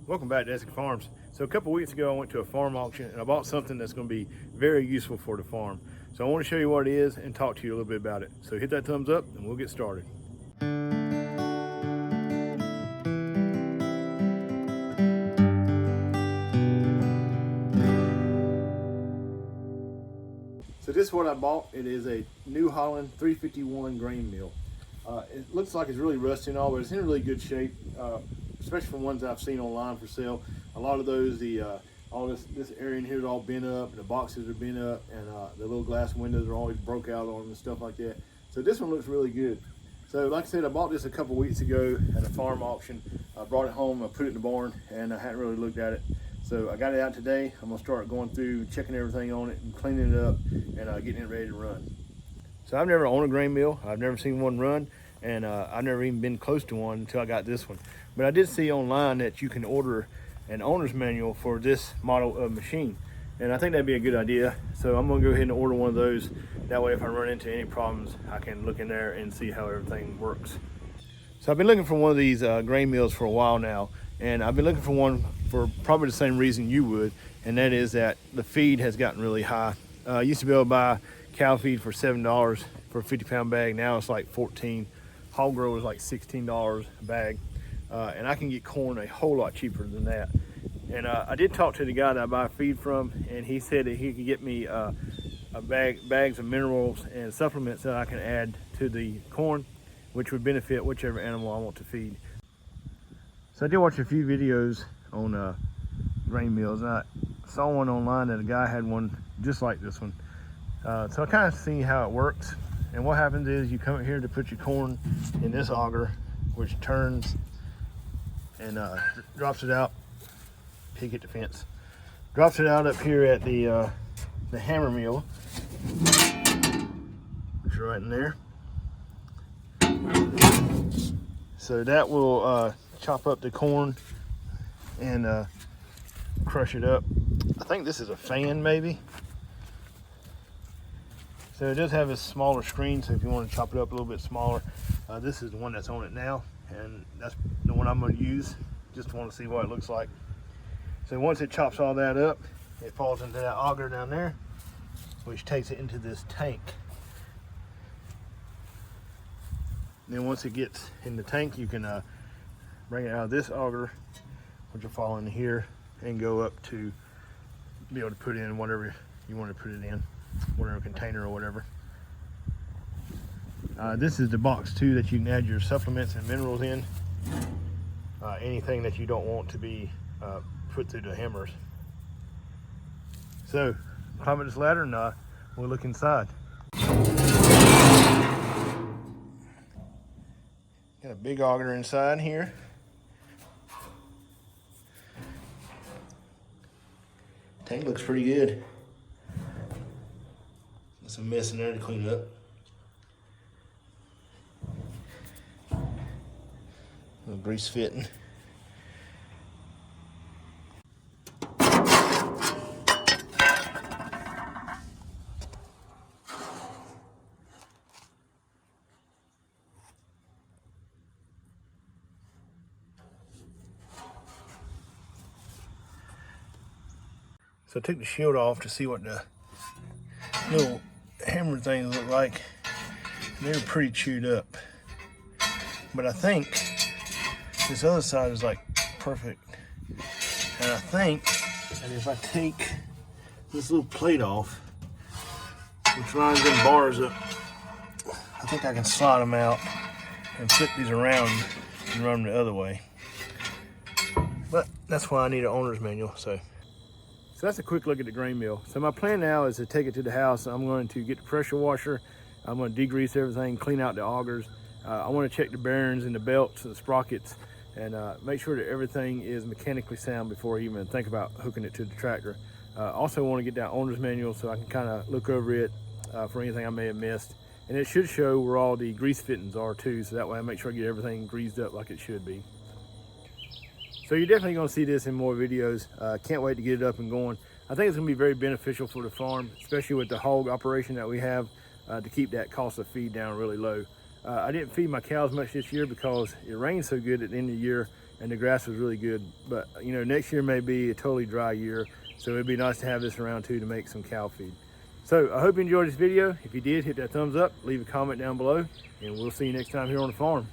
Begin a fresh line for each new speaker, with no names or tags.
Welcome back to Essick Farms. So a couple weeks ago I went to a farm auction and I bought something that's going to be very useful for the farm. So I want to show you what it is and talk to you a little bit about it. So hit that thumbs up and we'll get started. So this is what I bought. It is a New Holland 351 grain mill. It looks like it's really rusty and all, but it's in really good shape, especially from ones I've seen online for sale. A lot of those, all this area in here is all bent up, the boxes are bent up, and the little glass windows are always broke out on them and stuff like that. So this one looks really good. So like I said, I bought this a couple weeks ago at a farm auction. I brought it home, I put it in the barn, and I hadn't really looked at it. So I got it out today. I'm gonna start going through, checking everything on it and cleaning it up and getting it ready to run. So I've never owned a grain mill. I've never seen one run, and I've never even been close to one until I got this one. But I did see online that you can order an owner's manual for this model of machine. And I think that'd be a good idea. So I'm gonna go ahead and order one of those. That way if I run into any problems, I can look in there and see how everything works. So I've been looking for one of these grain mills for a while now. And I've been looking for one for probably the same reason you would. And that is that the feed has gotten really high. I used to be able to buy cow feed for $7 for a 50-pound bag. Now it's like $14. Hog grow is like $16 a bag. And I can get corn a whole lot cheaper than that. And I did talk to the guy that I buy feed from, and he said that he could get me bags of minerals and supplements that I can add to the corn, which would benefit whichever animal I want to feed. So I did watch a few videos on grain mills, and I saw one online that a guy had one just like this one. So I kind of see how it works. And what happens is you come here to put your corn in this auger, which turns and drops it out. Peek at the fence. Drops it out up here at the hammer mill, which is right in there. So that will chop up the corn and crush it up. I think this is a fan maybe. So it does have a smaller screen, so if you want to chop it up a little bit smaller, this is the one that's on it now, and that's the one I'm going to use. Just want to see what it looks like. So once it chops all that up, it falls into that auger down there, which takes it into this tank. And then once it gets in the tank, you can bring it out of this auger, which will fall into here and go up to be able to put in whatever you want to put it in, whatever container or whatever. This is the box too that you can add your supplements and minerals in. Anything that you don't want to be put through the hammers. So climb up this ladder and we'll look inside. Got a big auger inside here. Tank looks pretty good. There's some mess in there to clean up. A little grease fitting. So I took the shield off to see what the little hammer things look like. They're pretty chewed up. But I think this other side is like perfect. And I think that if I take this little plate off, which lines them bars up, I think I can slide them out and flip these around and run them the other way. But that's why I need an owner's manual. So that's a quick look at the grain mill. So my plan now is to take it to the house. I'm going to get the pressure washer. I'm going to degrease everything, clean out the augers. I want to check the bearings and the belts and the sprockets and make sure that everything is mechanically sound before I even think about hooking it to the tractor. Also want to get that owner's manual so I can kind of look over it for anything I may have missed. And it should show where all the grease fittings are too, so that way I make sure I get everything greased up like it should be. So you're definitely going to see this in more videos. Can't wait to get it up and going. I think it's going to be very beneficial for the farm, especially with the hog operation that we have, to keep that cost of feed down really low. I didn't feed my cows much this year because it rained so good at the end of the year and the grass was really good. But you know, next year may be a totally dry year, so it'd be nice to have this around too to make some cow feed. So I hope you enjoyed this video. If you did, hit that thumbs up, leave a comment down below, and we'll see you next time here on the farm.